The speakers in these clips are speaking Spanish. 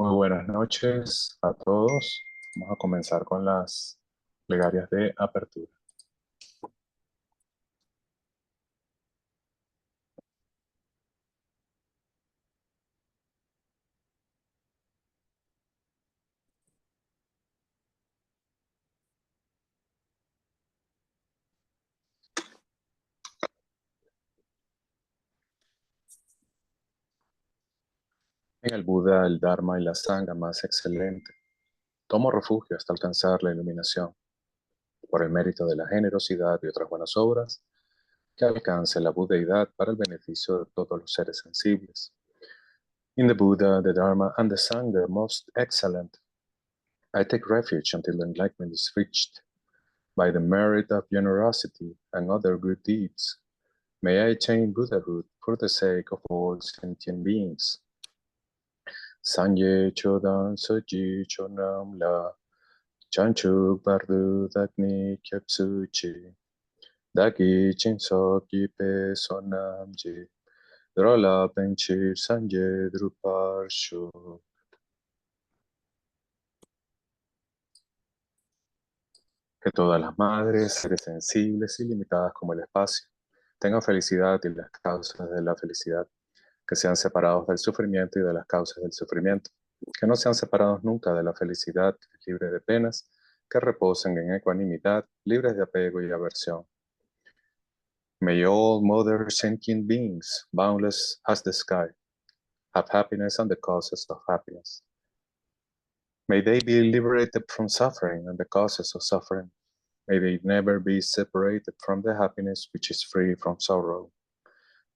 Muy buenas noches a todos. Vamos a comenzar con las plegarias de apertura. En el Buda, el Dharma y la Sangha más excelente, tomo refugio hasta alcanzar la iluminación. Por el mérito de la generosidad y otras buenas obras, que alcance la budeidad para el beneficio de todos los seres sensibles. In the Buddha, the Dharma, and the Sangha most excellent, I take refuge until enlightenment is reached. By the merit of generosity and other good deeds, may I attain Buddhahood for the sake of all sentient beings. Sanye chodan soji chonam la chanchuk bardu dakni kyapsuchi daki chinso kipe sonamji drola penchir sanje druparshu. Que todas las madres, seres sensibles y limitadas como el espacio, tengan felicidad y las causas de la felicidad, que sean separados del sufrimiento y de las causas del sufrimiento, que no sean separados nunca de la felicidad, libres de penas, que reposen en ecuanimidad, libres de apego y aversión. May all mother sentient beings, boundless as the sky, have happiness and the causes of happiness. May they be liberated from suffering and the causes of suffering. May they never be separated from the happiness which is free from sorrow.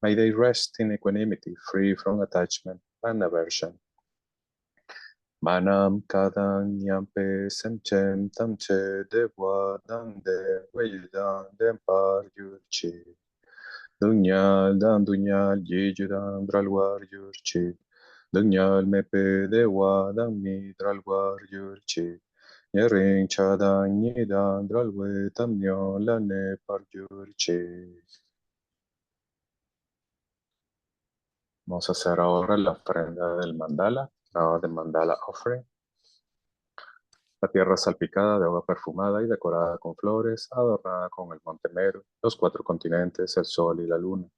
May they rest in equanimity, free from attachment and aversion. Manam kadang nyampe semchem tamche dewa dande wejudan dempar yurchi. Dunyal dan dunyal yejudan dralwar yurchi. Dunyal mepe dewa dan mi dralwar yurchi. Nyering chadang nyidan dralwe tamnyo lane par yurchi. Vamos a hacer ahora la ofrenda del mandala, de mandala offering. La tierra salpicada de agua perfumada y decorada con flores, adornada con el monte Meru, los 4 continentes, el sol y la luna.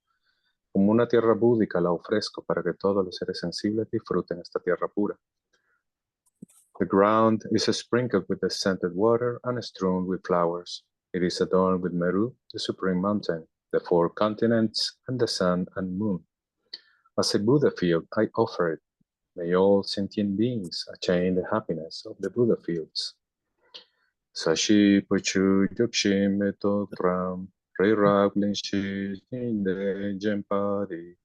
Como una tierra búdica la ofrezco para que todos los seres sensibles disfruten esta tierra pura. The ground is sprinkled with the scented water and strewn with flowers. It is adorned with Meru, the supreme mountain, the 4 continents, and the sun and moon. As a Buddha field, I offer it. May all sentient beings attain the happiness of the Buddha fields. Sashi Puchu Yukshim Metokram, Reirab Linshi Ninde Jempadi,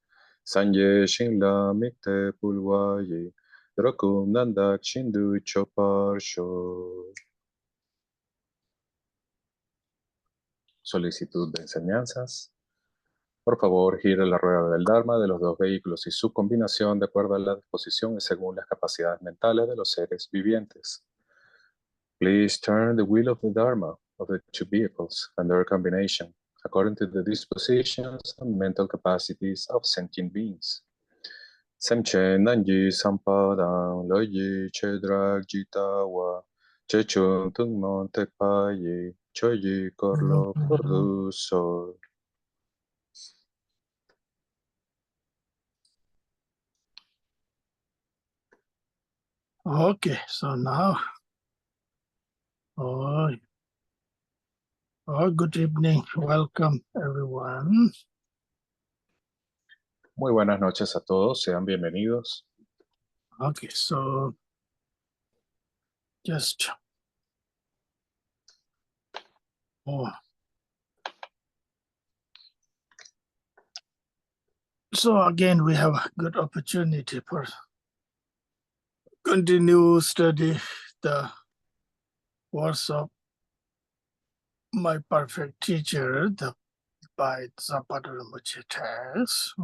Sanje Shinla Mikte Pulwayi, Drokum Nandak Shindu Choparsho. Solicitud de enseñanzas. Por favor, gire la rueda del Dharma de los 2 vehículos y su combinación de acuerdo a la disposición y según las capacidades mentales de los seres vivientes. Please turn the wheel of the Dharma of the 2 vehicles and their combination according to the dispositions and mental capacities of sentient beings. Semche Nanji Sampadang Loyi Chedrak Jitawa Chechun Tungmon Tekpayi Choyi Korlo Produso. Okay, so now, good evening. Welcome, everyone. Muy buenas noches a todos, sean bienvenidos. Okay, so just so again, we have a good opportunity for continue study the words of my perfect teacher, by Zapata Rinpoche text.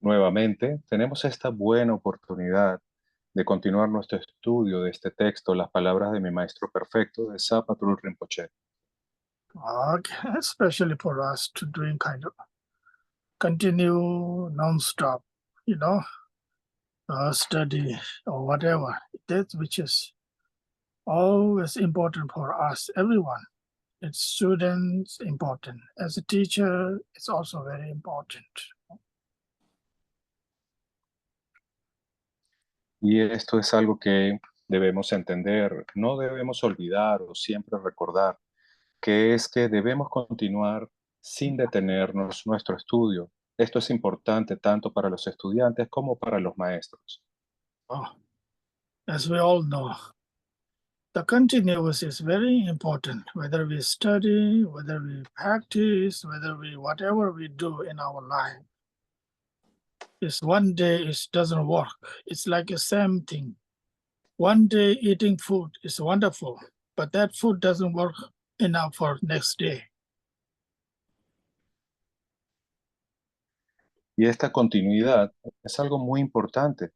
Nuevamente, tenemos esta buena oportunidad de continuar nuestro estudio de este texto, las palabras de mi maestro perfecto, de Zapatul Rinpoche. Okay, especially for us to doing kind of continue non-stop, study or whatever that which is always important for us, everyone. It's students important. As a teacher, it's also very important. Y esto es algo que debemos entender, no debemos olvidar o siempre recordar, que es que debemos continuar sin detenernos nuestro estudio. Esto es importante tanto para los estudiantes como para los maestros. Oh, as we all know, the continuous is very important, whether we study, whether we practice, whether we, whatever we do in our life. It's one day it doesn't work. It's like the same thing. One day eating food is wonderful, but that food doesn't work enough for next day. Y esta continuidad es algo muy importante,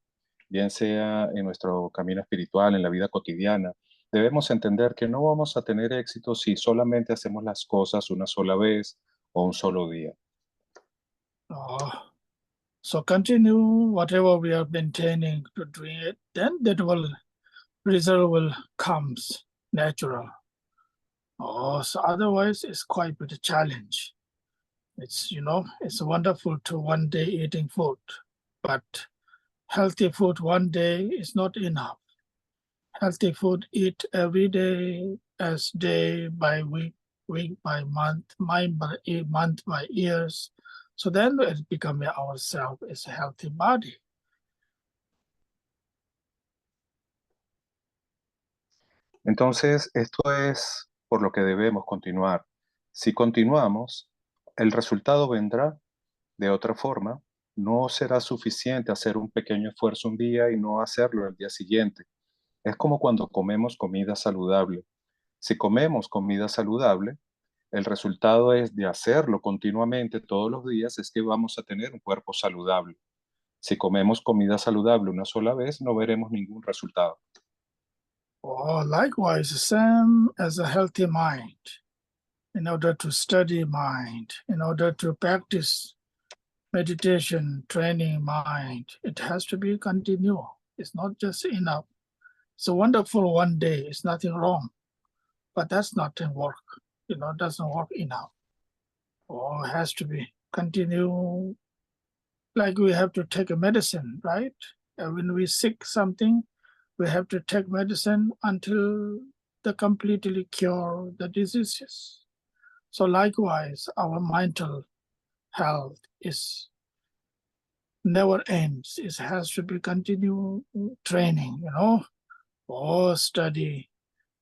bien sea en nuestro camino espiritual, en la vida cotidiana. Debemos entender que no vamos a tener éxito si solamente hacemos las cosas una sola vez o un solo día. So continue whatever we are maintaining to doing it, then that will result will comes natural. So otherwise it's quite a challenge. It's it's wonderful to one day eating food, but healthy food one day is not enough. Healthy food eat every day, as day by week, week by month, month by years. So then it becomes ourselves as a healthy body. Entonces, esto es por lo que debemos continuar. Si continuamos, el resultado vendrá de otra forma. No será suficiente hacer un pequeño esfuerzo un día y no hacerlo el día siguiente. Es como cuando comemos comida saludable. Si comemos comida saludable, el resultado es de hacerlo continuamente todos los días, es que vamos a tener un cuerpo saludable. Si comemos comida saludable una sola vez, no veremos ningún resultado. Likewise, same as a healthy mind. In order to study mind, in order to practice meditation, training mind, it has to be continual. It's not just enough. It's a wonderful one day, it's nothing wrong, but that's not in work. Doesn't work enough. It has to be continue. Like we have to take a medicine, right? When we sick something, we have to take medicine until the completely cure the diseases. So likewise, our mental health is never ends. It has to be continual training, or study.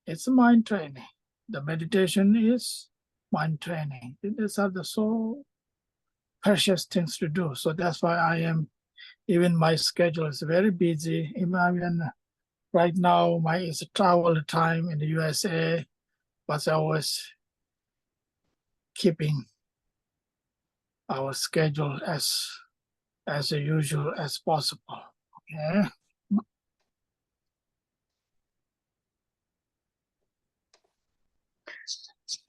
It's mind training. The meditation is mind training. These are the so precious things to do. So that's why even my schedule is very busy. Even right now, it's a travel time in the USA, but I was keeping our schedule as usual as possible. Okay.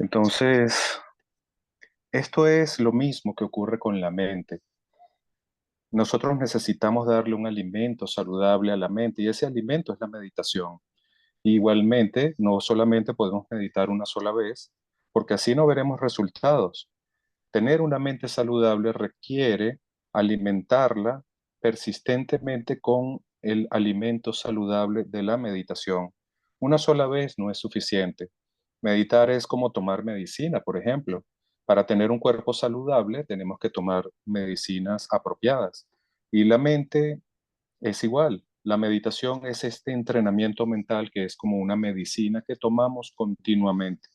Entonces, esto es lo mismo que ocurre con la mente. Nosotros necesitamos darle un alimento saludable a la mente y ese alimento es la meditación. Igualmente, no solamente podemos meditar una sola vez, porque así no veremos resultados. Tener una mente saludable requiere alimentarla persistentemente con el alimento saludable de la meditación. Una sola vez no es suficiente. Meditar es como tomar medicina, por ejemplo. Para tener un cuerpo saludable tenemos que tomar medicinas apropiadas. Y la mente es igual. La meditación es este entrenamiento mental que es como una medicina que tomamos continuamente.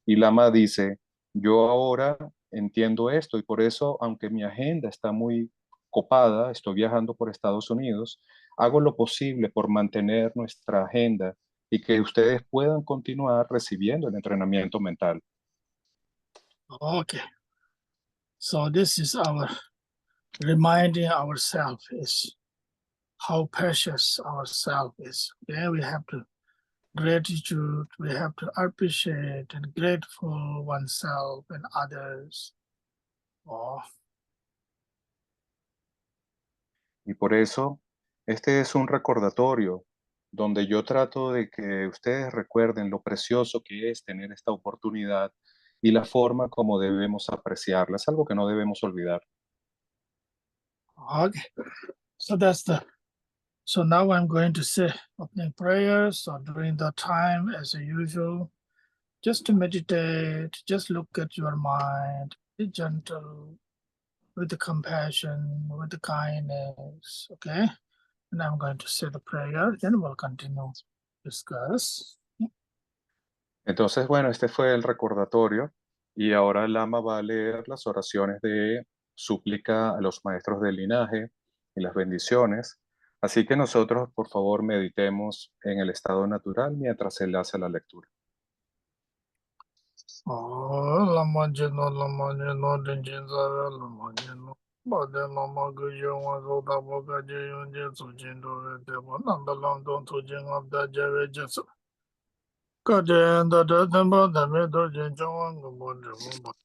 Y Lama dice, yo ahora entiendo esto y por eso, aunque mi agenda está muy copada, estoy viajando por Estados Unidos, hago lo posible por mantener nuestra agenda y que ustedes puedan continuar recibiendo el entrenamiento mental. Okay. So this is our reminding ourselves is how precious ourselves is. Okay, we have to gratitude, we have to appreciate and grateful oneself and others. Y por eso Este es un recordatorio donde yo trato de que ustedes recuerden lo precioso que es tener esta oportunidad y la forma como debemos apreciarla. Es algo que no debemos olvidar. Okay. So now I'm going to say opening prayers. So during the time, as usual, just to meditate, just look at your mind, be gentle, with the compassion, with the kindness. Okay. And I'm going to say the prayer, then we'll continue discuss. Entonces, bueno, este fue el recordatorio y ahora el Lama va a leer las oraciones de súplica a los maestros del linaje y las bendiciones. Así que nosotros, por favor, meditemos en el estado natural mientras él hace la lectura. Oh, Lamajino, Lamajino, Dinjinzara, Lamajino. Bade Lama Gujo, Wazoda Boga Jayun Jetsu Jindo, Debo Nandalam Don Tujin of the Jave Jetsu. Kajen, the Temple, the Middle Jinjong, the Bonjum,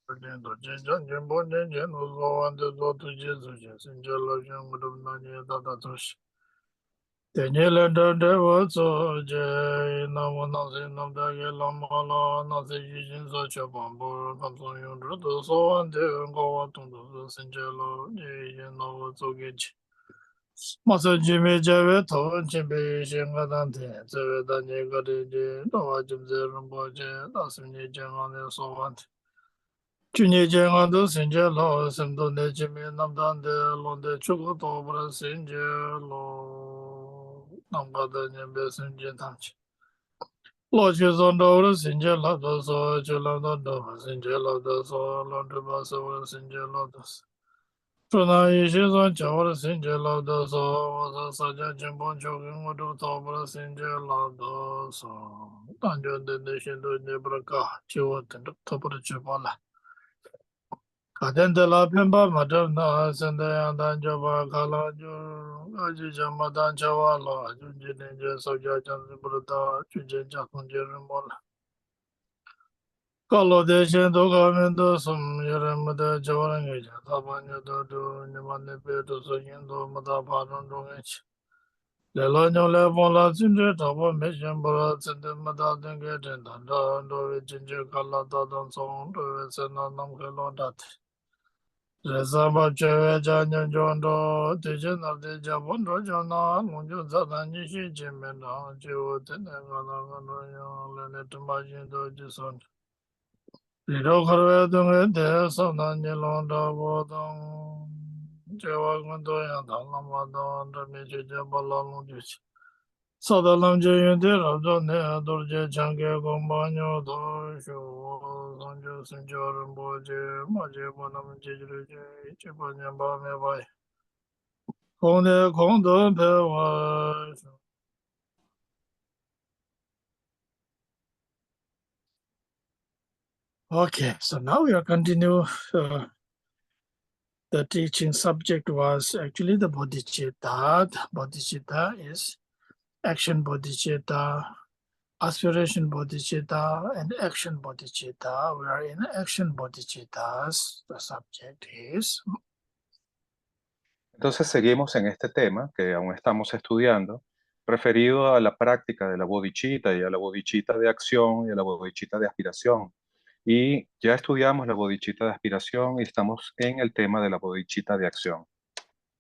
the Jinjan, Jimbo, Jinjan, Uzo, and the Zotu Jesu, Jesu, Jelajum, Mudumani, Datush. Tenyele de wazo je namo nasi namda ye lamala nasi yijin sa che bambu kamson yung rudu so ante ngawa tungdu su sinjelo je ye na wazo geji. Masa jime jawe to jimbe shenga dante zewe danye gade je dawa jimze rumbo je nasim nye jenga ne so ante. Chunye jenga do sinjelo simdo ne jime namdande londe chuko to bra sinjelo. Namgada nyembe sinje tamchi. Lo chi zondo ura sinje labda so, chi labda do sinje labda so, londi basa ura sinje labda so. Chuna ishi zon cha ura sinje labda so, wasa saja jimbon chokin wadu to ura sinje labda so. Tanjo dende shindo nyebra ka, chi watindu topura chibala. Kadende la pimba madam na sende yandan jaba kala jo aji jama dan chawa lo ajunji ninje soja jansi bruta chuje jakun jerumola. Kalo de shendo kamindo sum yeremada jawarangi jatabanya dodo nyamane pedo so yendo mada paran dongech. Lelo nyo le bon la zinje tabo meshen bora zinde mada denge dendanda ndo jinje kala dadon song do sena namke lo dati. Resaba chewe janyan jondo, teje na teja bondo jona, munjo zata nishi jime na, chewo tene gana gano yon, lene tumba jindo jison. Rido kharwe dunga te sabna nilon da bodong, chewa gundo yan talama don, rame cheche bala lunjuchi. Sada lamje yunde rabdo ne adorje change gomba nyo do shu sanjo sinjo rinpo je maje bonam jejru je chepa nyamba me bai kongde kongdo pe wa shu. Okay, so now we are continue. The teaching subject was actually the bodhicitta. The bodhicitta is action bodhicitta, aspiration bodhicitta, and action bodhicitta. We are in action bodhicittas. The subject is. Entonces seguimos en este tema que aún estamos estudiando, referido a la práctica de la bodhicitta y a la bodhicitta de acción y a la bodhicitta de aspiración. Y ya estudiamos la bodhicitta de aspiración y estamos en el tema de la bodhicitta de acción.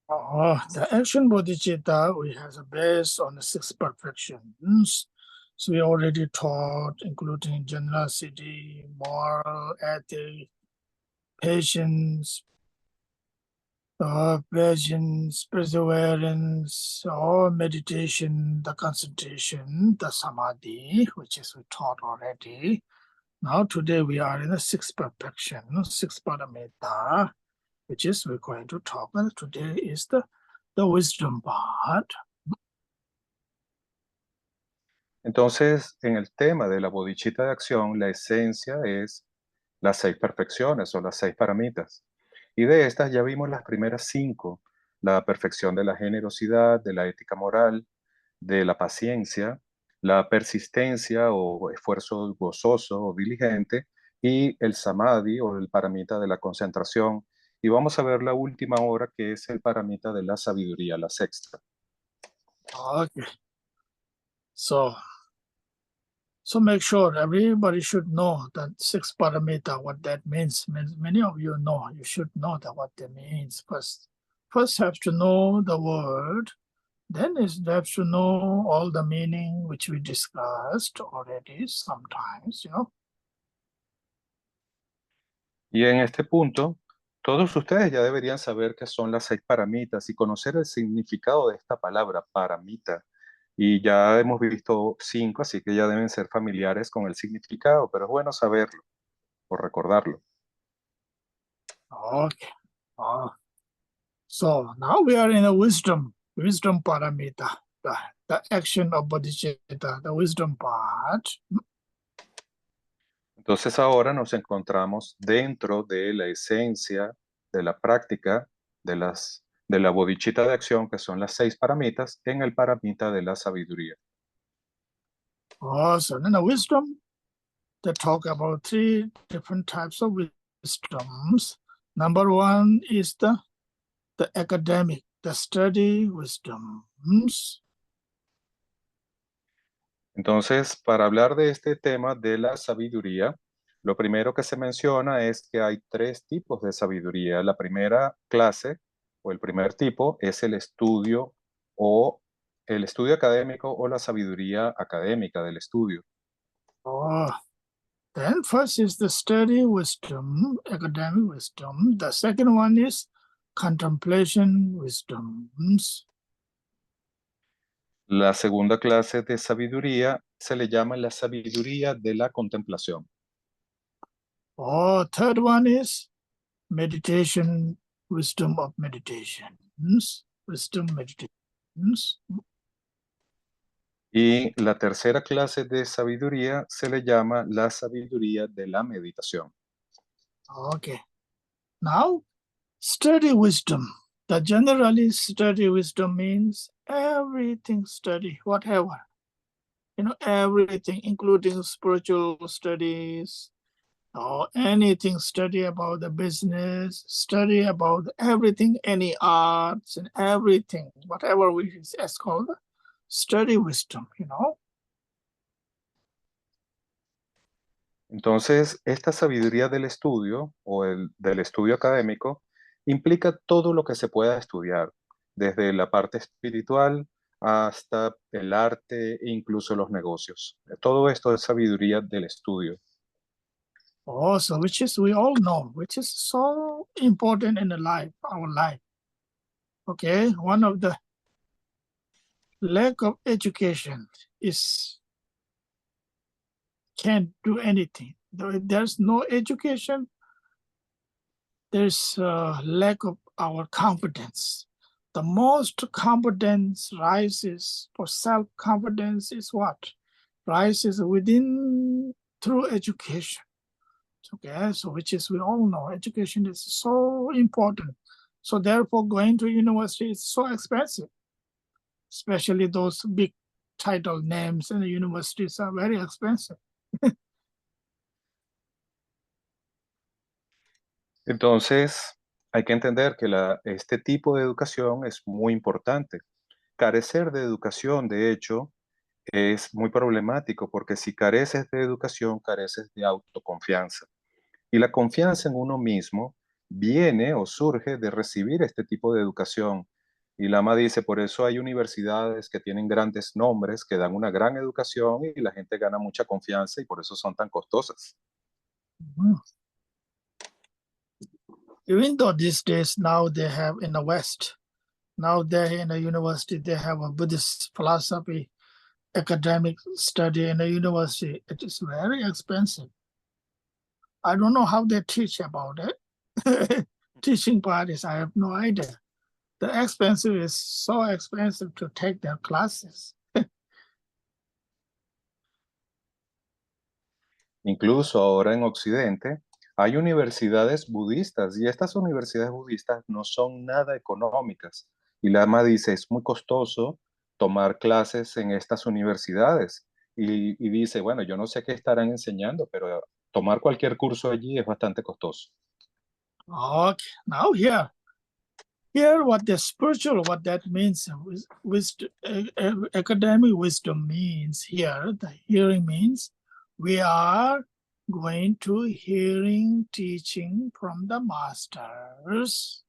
The action bodhicitta, we have a base on the six perfections. So we already taught, including generosity, moral, ethics, patience, perseverance, or meditation, the concentration, the samadhi, which is we taught already. Now today we are in the sixth perfection, sixth paramita, which is we're going to talk about. Today is the wisdom part. Entonces, en el tema de la bodhicitta de acción, la esencia es las 6 perfecciones o las 6 paramitas. Y de estas ya vimos las primeras 5, la perfección de la generosidad, de la ética moral, de la paciencia, la persistencia o esfuerzo gozoso o diligente, y el samadhi o el paramita de la concentración. Y vamos a ver la última hora, que es el paramita de la sabiduría, la sexta. Okay. So make sure everybody should know that 6 parameter, what that means. Many of you know, you should know that what that means. First have to know the word, then is have to know all the meaning which we discussed already sometimes, Y en este punto, todos ustedes ya deberían saber qué son las 6 paramitas y conocer el significado de esta palabra, paramita. Y ya hemos visto 5, así que ya deben ser familiares con el significado, pero es bueno saberlo o recordarlo. Okay. So now we are in a wisdom parameter, the action of bodhicitta, the wisdom part. Entonces ahora nos encontramos dentro de la esencia de la práctica de la bodhicitta de acción, que son las 6 paramitas, en el paramita de la sabiduría. So in the wisdom, they talk about 3 different types of wisdoms. Number 1 is the academic, the study wisdoms. Entonces, para hablar de este tema de la sabiduría, lo primero que se menciona es que hay 3 tipos de sabiduría. La primera clase o el primer tipo es el estudio académico o la sabiduría académica del estudio. Then first is the study wisdom, academic wisdom. The second one is contemplation wisdoms. La segunda clase de sabiduría se le llama la sabiduría de la contemplación. Third one is meditation, wisdom of meditations, wisdom meditations. Y la tercera clase de sabiduría se le llama la sabiduría de la meditación. Okay. Now, study wisdom. The generally study wisdom means everything study, whatever. Everything, including spiritual studies, or anything, study about the business, study about everything, any arts and everything, whatever we is called, study wisdom, Entonces, esta sabiduría del estudio o del estudio académico implica todo lo que se pueda estudiar, desde la parte espiritual hasta el arte e incluso los negocios. Todo esto es sabiduría del estudio. Also, which is we all know, which is so important in our life. Okay, one of the lack of education is can't do anything. If there's no education, there's a lack of our competence. The most competence rises for self-confidence is what? Rises within through education. Okay, so which is we all know education is so important. So therefore going to university is so expensive, especially those big title names in the universities are very expensive. Entonces, hay que entender que este tipo de educación es muy importante. Carecer de educación, de hecho, es muy problemático porque si careces de educación, careces de autoconfianza. Y la confianza en uno mismo viene o surge de recibir este tipo de educación. Y Lama dice, por eso hay universidades que tienen grandes nombres, que dan una gran educación y la gente gana mucha confianza y por eso son tan costosas. Mhm. Even though these days now they have in the West, now they're in a university, they have a Buddhist philosophy academic study in a university. It is very expensive. I don't know how they teach about it. Teaching part is, I have no idea. The expensive is so expensive to take their classes. Incluso ahora en Occidente hay universidades budistas y estas universidades budistas no son nada económicas. Y Lama dice, es muy costoso tomar clases en estas universidades. Y dice, bueno, yo no sé qué estarán enseñando, pero tomar cualquier curso allí es bastante costoso. Okay, now here, Here, what the spiritual, what that means, academic wisdom means here, the hearing means we are going to hearing teaching from the masters.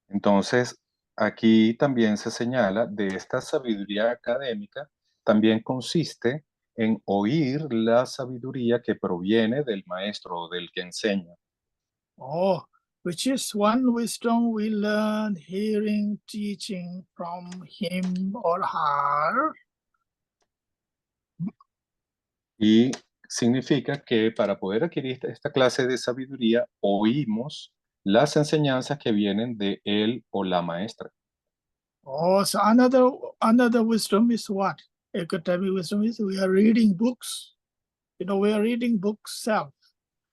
Entonces, aquí también se señala de esta sabiduría académica, también consiste en oír la sabiduría que proviene del maestro o del que enseña. Oh, which is one wisdom we learn hearing teaching from him or her. Y significa que para poder adquirir esta clase de sabiduría, oímos las enseñanzas que vienen de él o la maestra. Oh, so another wisdom is what? Academic wisdom is we are reading books. You know, we are reading books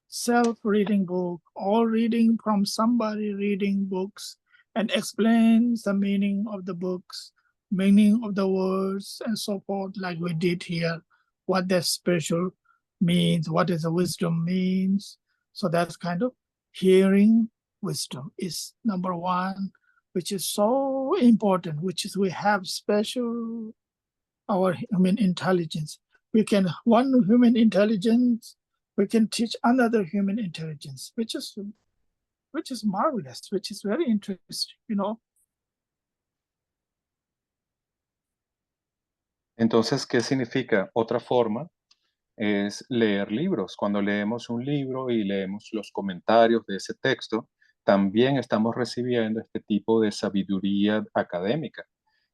self-reading book, or reading from somebody reading books and explains the meaning of the books, meaning of the words, and so forth, like we did here, what that spiritual means, what is the wisdom means. So that's kind of hearing wisdom is number one, which is so important, which is we have special our human intelligence. We can one human intelligence, we can teach another human intelligence, which is marvelous, which is very interesting, you know. Entonces, ¿qué significa? Otra forma es leer libros. Cuando leemos un libro y leemos los comentarios de ese texto, también estamos recibiendo este tipo de sabiduría académica.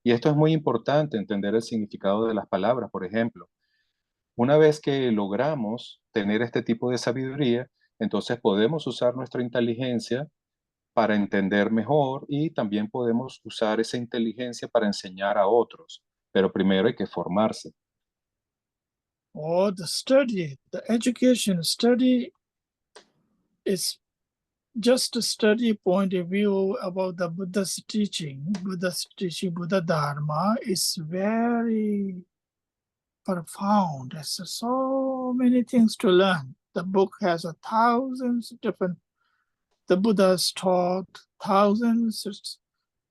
Y esto es muy importante, entender el significado de las palabras. Por ejemplo, una vez que logramos tener este tipo de sabiduría, entonces podemos usar nuestra inteligencia para entender mejor y también podemos usar esa inteligencia para enseñar a otros. Pero primero hay que formarse. Or the study, the education study is just a study point of view about the Buddha's teaching, Buddha Dharma is very profound. There's so many things to learn. The book has thousands different, the Buddha's taught thousands,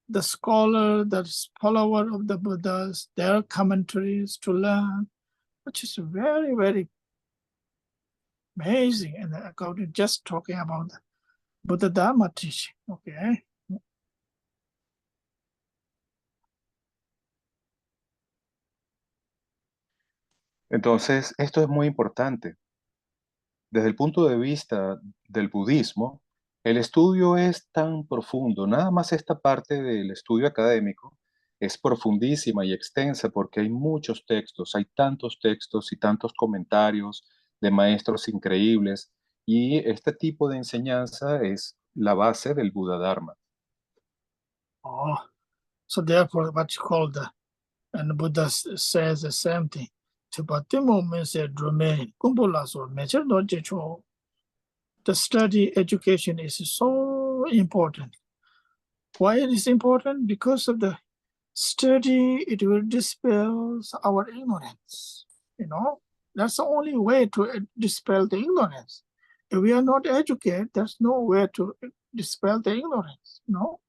the scholar, the follower of the Buddhas, their commentaries to learn, which is very, very amazing. And according just talking about the Buddha Dharma teaching, okay? Entonces, esto es muy importante. Desde el punto de vista del budismo, el estudio es tan profundo, nada más esta parte del estudio académico es profundísima y extensa porque hay muchos textos, hay tantos textos y tantos comentarios de maestros increíbles y este tipo de enseñanza es la base del Buda Dharma. Oh, so therefore, what you call and the Buddha says the same thing. The study education is so important. Why it is important? Because of the study, it will dispel our ignorance. You know, that's the only way to dispel the ignorance. If we are not educated, there's no way to dispel the ignorance. No.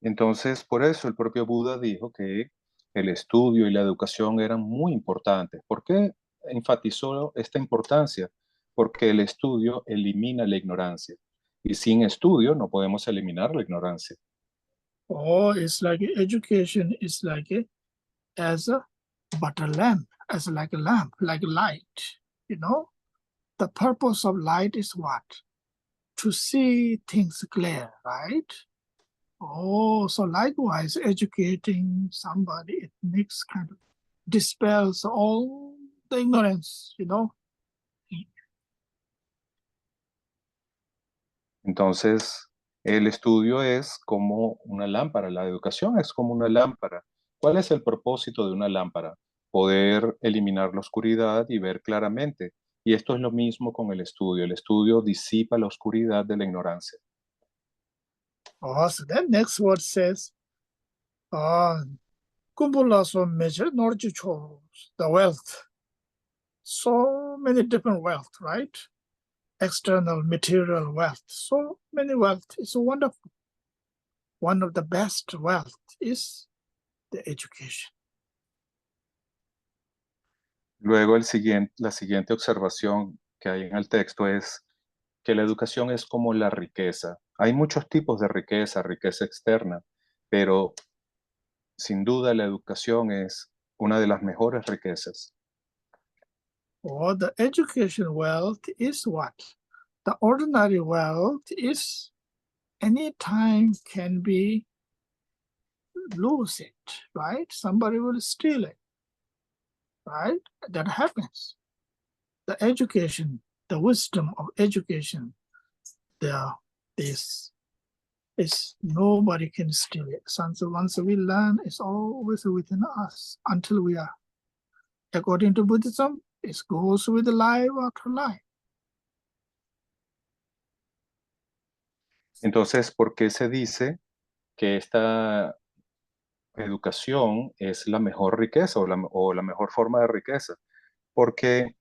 Entonces, por eso el propio Buda dijo que el estudio y la educación eran muy importantes. ¿Por qué enfatizó esta importancia? Porque el estudio elimina la ignorancia. Y sin estudio no podemos eliminar la ignorancia. Oh, it's like education is like as a butter lamp, as like a lamp, like light. You know, the purpose of light is what? To see things clear, right? Oh, so likewise, educating somebody, it makes kind of dispels all the ignorance, you know. Entonces, el estudio es como una lámpara, la educación es como una lámpara. ¿Cuál es el propósito de una lámpara? Poder eliminar la oscuridad y ver claramente. Y esto es lo mismo con el estudio. El estudio disipa la oscuridad de la ignorancia. Oh, so that next word says, kumbula so measure norju chose the wealth. so many different wealth, right? External material wealth, so many wealth. It's wonderful. One of the best wealth is the education. Luego la siguiente observación que hay en el texto es que la educación es como la riqueza. Hay muchos tipos de riqueza, riqueza externa, pero sin duda la educación es una de las mejores riquezas. Or the education wealth is what? The ordinary wealth is anytime can be lose it, right? Somebody will steal it, right? That happens. The education, the wisdom of education, there is nobody can steal it. So once we learn, it's always within us until we are. According to Buddhism, it goes with life after life. Entonces, ¿por qué se dice que esta educación es la mejor riqueza o la mejor forma de riqueza? Porque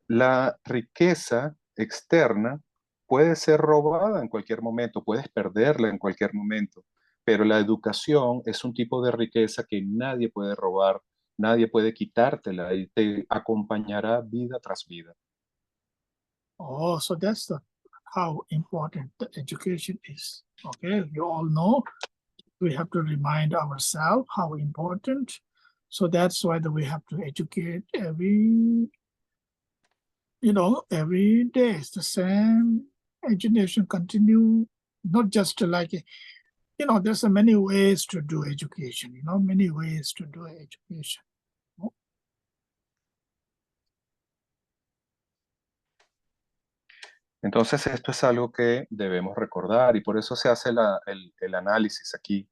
la riqueza externa puede ser robada en cualquier momento, puedes perderla en cualquier momento, pero la educación es un tipo de riqueza que nadie puede robar, nadie puede quitártela y te acompañará vida tras vida. Oh, so that's how important the education is. Okay, you all know we have to remind ourselves how important. So that's why we have to educate every day. It's the same education continue, not just like, there's so many ways to do education, many ways to do education. Entonces, esto es algo que debemos recordar y por eso se hace el análisis aquí.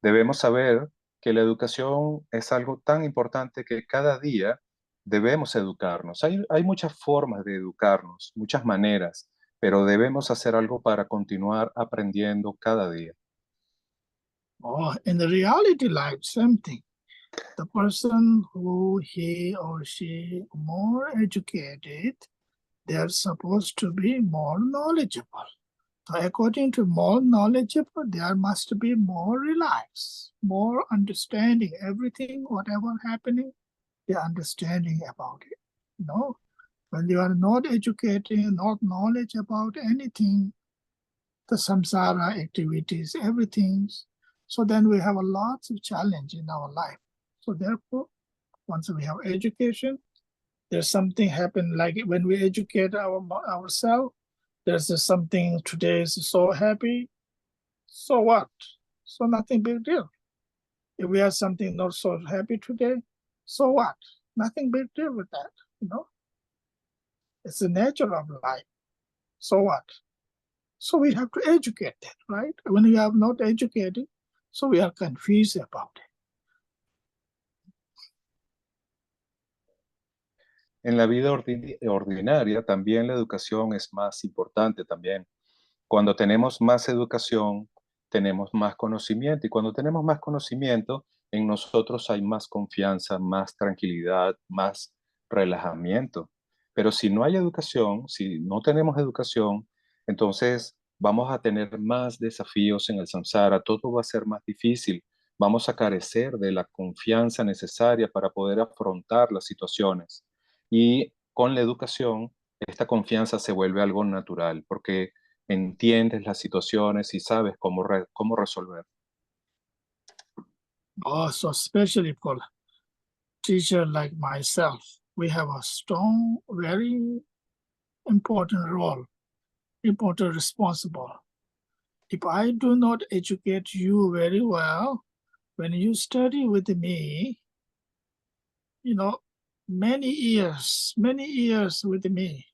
Debemos saber que la educación es algo tan importante que cada día debemos educarnos. Hay muchas formas de educarnos, muchas maneras, pero debemos hacer algo para continuar aprendiendo cada día. Oh, in the reality life, same thing. The person who he or she more educated, they are supposed to be more knowledgeable. So according to more knowledgeable, there must be more relaxed, more understanding everything, whatever happening, they're understanding about it. When you are not educated, not knowledge about anything, the samsara activities, everything, so then we have a lots of challenge in our life. So therefore, once we have education, there's something happen like when we educate ourselves, there's something today is so happy, so what? So nothing big deal. If we have something not so happy today, so what? Nothing big deal with that, It's the nature of life. So what? So we have to educate that, right? When we are not educated, so we are confused about it. En la vida ordinaria también la educación es más importante también. Cuando tenemos más educación, tenemos más conocimiento y cuando tenemos más conocimiento, en nosotros hay más confianza, más tranquilidad, más relajamiento. Pero si no hay educación, si no tenemos educación, entonces vamos a tener más desafíos en el samsara, todo va a ser más difícil, vamos a carecer de la confianza necesaria para poder afrontar las situaciones. Y con la educación, esta confianza se vuelve algo natural, porque entiendes las situaciones y sabes cómo resolver. Also, especially for teacher like myself, we have a strong, very important role, important responsible. If I do not educate you very well, when you study with me, many years with me,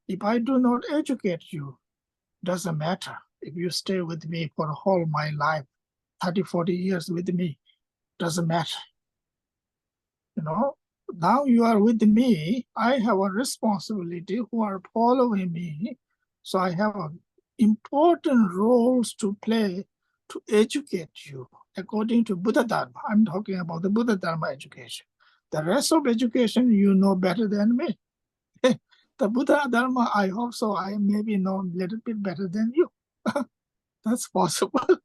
if I do not educate you, doesn't matter. If you stay with me for whole my life, 30, 40 years with me, doesn't matter. Now you are with me, I have a responsibility who are following me. So I have important roles to play to educate you according to Buddha Dharma. I'm talking about the Buddha Dharma education. The rest of education you know better than me. The Buddha Dharma, I hope so. I maybe know a little bit better than you. That's possible.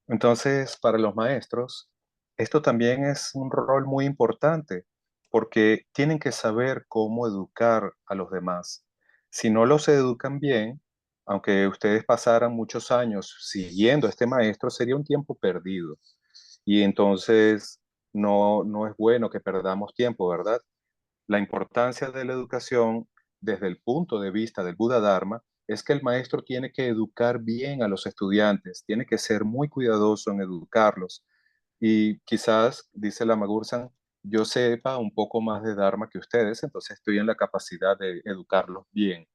Entonces, para los maestros, esto también es un rol muy importante porque tienen que saber cómo educar a los demás. Si no los educan bien, aunque ustedes pasaran muchos años siguiendo a este maestro, sería un tiempo perdido. Y entonces no es bueno que perdamos tiempo, ¿verdad? La importancia de la educación desde el punto de vista del Buda Dharma es que el maestro tiene que educar bien a los estudiantes, tiene que ser muy cuidadoso en educarlos. Y quizás, dice Lama Gursan, yo sepa un poco más de Dharma que ustedes, entonces estoy en la capacidad de educarlos bien.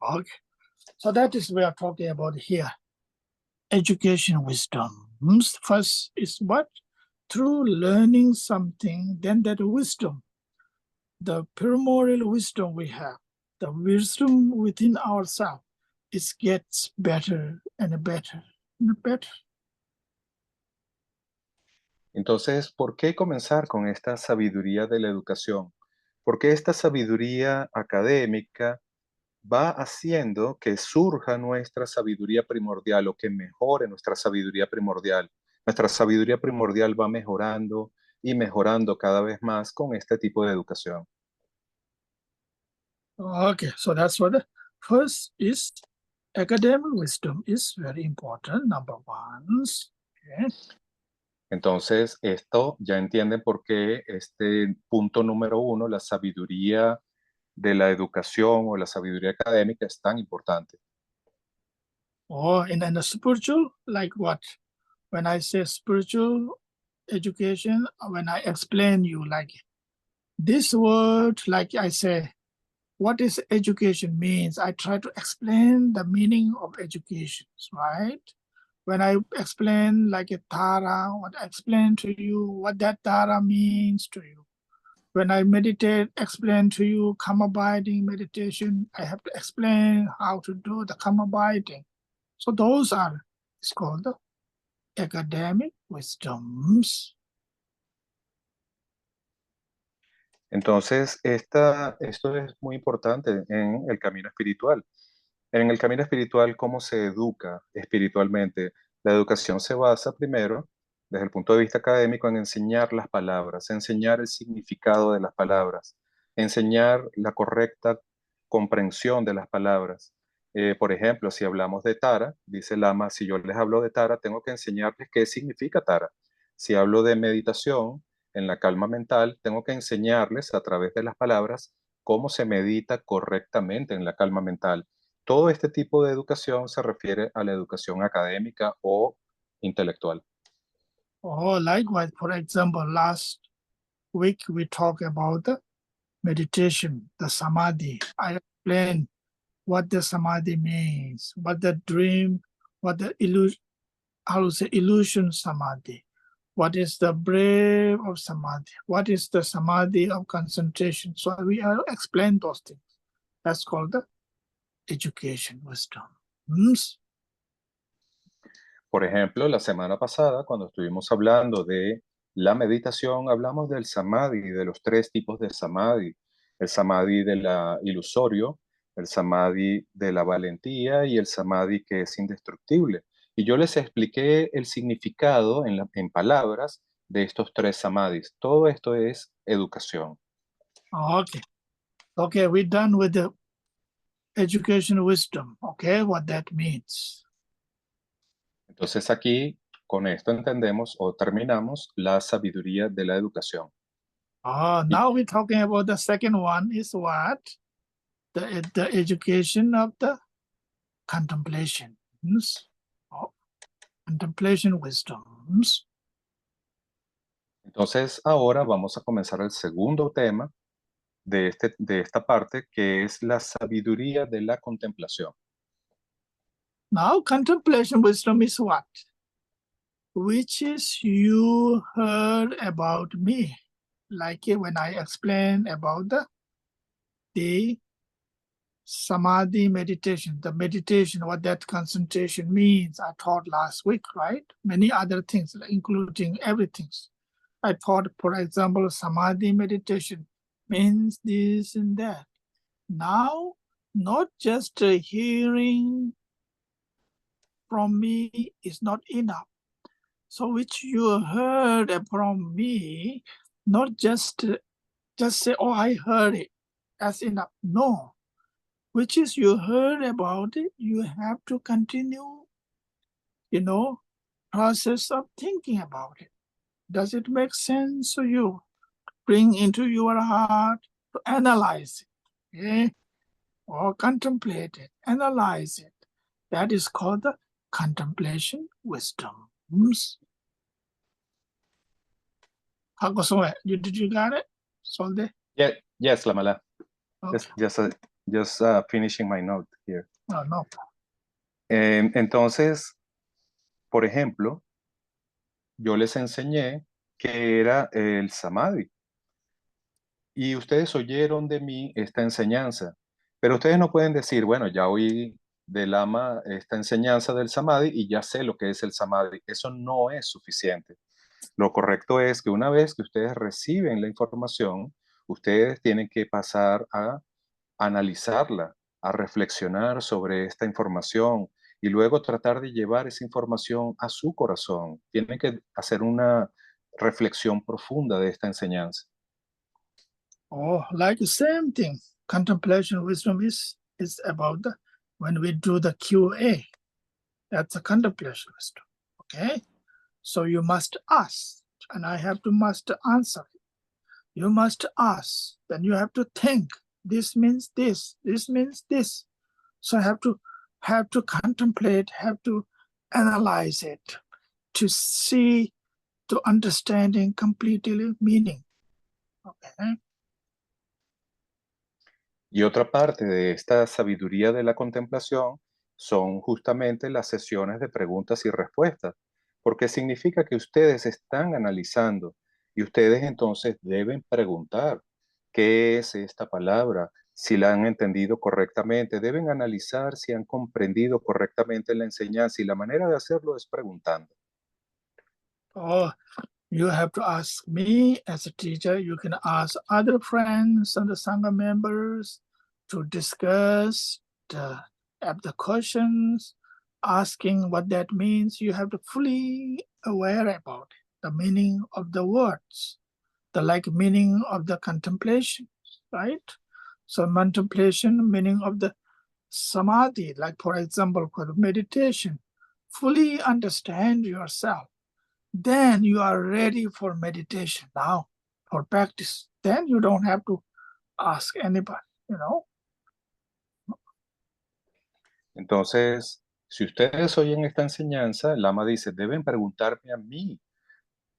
Okay. So that is we are talking about here. Education wisdom. First is what? Through learning something, then that wisdom, the primordial wisdom we have, the wisdom within ourselves, it gets better and better and better. Entonces, ¿por qué comenzar con esta sabiduría de la educación? Porque esta sabiduría académica va haciendo que surja nuestra sabiduría primordial o que mejore nuestra sabiduría primordial. Nuestra sabiduría primordial va mejorando y mejorando cada vez más con este tipo de educación. Okay, so that's what the first is academic wisdom is very important, number one. Okay. Entonces, esto ya entienden por qué este punto número uno, la sabiduría de la educación o la sabiduría académica es tan importante. Or in the spiritual, like what? When I say spiritual education, when I explain you like this word, like I say, what is education means, I try to explain the meaning of education, right? When I explain like a Tara, what I explain to you what that Tara means to you. When I meditate, explain to you calm abiding meditation, I have to explain how to do the calm abiding. So those are, it's called the academic wisdoms. Entonces, esto es muy importante en el camino espiritual. En el camino espiritual, ¿cómo se educa espiritualmente? La educación se basa primero, desde el punto de vista académico, en enseñar las palabras, enseñar el significado de las palabras, enseñar la correcta comprensión de las palabras. Por ejemplo, si hablamos de Tara, dice Lama, si yo les hablo de Tara, tengo que enseñarles qué significa Tara. Si hablo de meditación, en la calma mental, tengo que enseñarles a través de las palabras cómo se medita correctamente en la calma mental. Todo este tipo de educación se refiere a la educación académica o intelectual. Or likewise, for example, last week we talked about the meditation, the samadhi. I explained what the samadhi means, what the dream, what the illusion, how to say illusion samadhi, what is the brave of samadhi, what is the samadhi of concentration. So we have explained those things. That's called the education wisdom. Por ejemplo, la semana pasada, cuando estuvimos hablando de la meditación, hablamos del samadhi, de los tres tipos de samadhi. El samadhi de la ilusorio, el samadhi de la valentía y el samadhi que es indestructible. Y yo les expliqué el significado en palabras de estos tres samadhis. Todo esto es educación. Okay. Okay, we're done with the education wisdom. Okay, what that means. Entonces aquí, con esto entendemos o terminamos la sabiduría de la educación. Y Now we're talking about the second one is what? The education of the contemplation. Contemplation wisdoms. entonces ahora vamos a comenzar el segundo tema de esta parte, que es la sabiduría de la contemplación. Now contemplation wisdom is what? Which is you heard about me. Like when I explain about the samadhi meditation, the meditation, what that concentration means, I taught last week, right? Many other things, including everything. I taught, for example, samadhi meditation means this and that. Now, not just hearing from me is not enough. So which you heard from me, not just say, oh, I heard it, that's enough. No, which is you heard about it, you have to continue, process of thinking about it. Does it make sense to you? Bring into your heart to analyze it, okay? Or contemplate it, analyze it. That is called the contemplation wisdom. Did you got it? Solde? Yeah, yes, Lamala. Okay. Just finishing my note here. No. Entonces, por ejemplo, yo les enseñé que era el samadhi. Y ustedes oyeron de mí esta enseñanza, pero ustedes no pueden decir, bueno, ya oí del Lama esta enseñanza del samadhi y ya sé lo que es el samadhi. Eso no es suficiente. Lo correcto es que una vez que ustedes reciben la información, ustedes tienen que pasar a analizarla, a reflexionar sobre esta información y luego tratar de llevar esa información a su corazón. Tienen que hacer una reflexión profunda de esta enseñanza. Oh, like the same thing. Contemplation wisdom is about when we do the QA. That's a contemplation wisdom. Okay? So you must ask, and I must answer it. You must ask, then you have to think. This means this. This means this. So I have to contemplate, have to analyze it, to see, to understanding completely meaning. Okay. Y otra parte de esta sabiduría de la contemplación son justamente las sesiones de preguntas y respuestas, porque significa que ustedes están analizando y ustedes entonces deben preguntar qué es esta palabra, si la han entendido correctamente, deben analizar si han comprendido correctamente la enseñanza y la manera de hacerlo es preguntando. Oh, you have to ask me as a teacher. You can ask other friends and the Sangha members to discuss the questions, asking what that means. You have to fully aware about it, the meaning of the words, the meaning of the contemplation, right? So contemplation, meaning of the samadhi, like for example, for meditation, fully understand yourself. Then you are ready for meditation now, for practice. Then you don't have to ask anybody, Entonces, si ustedes oyen esta enseñanza, el Lama dice, deben preguntarme a mí.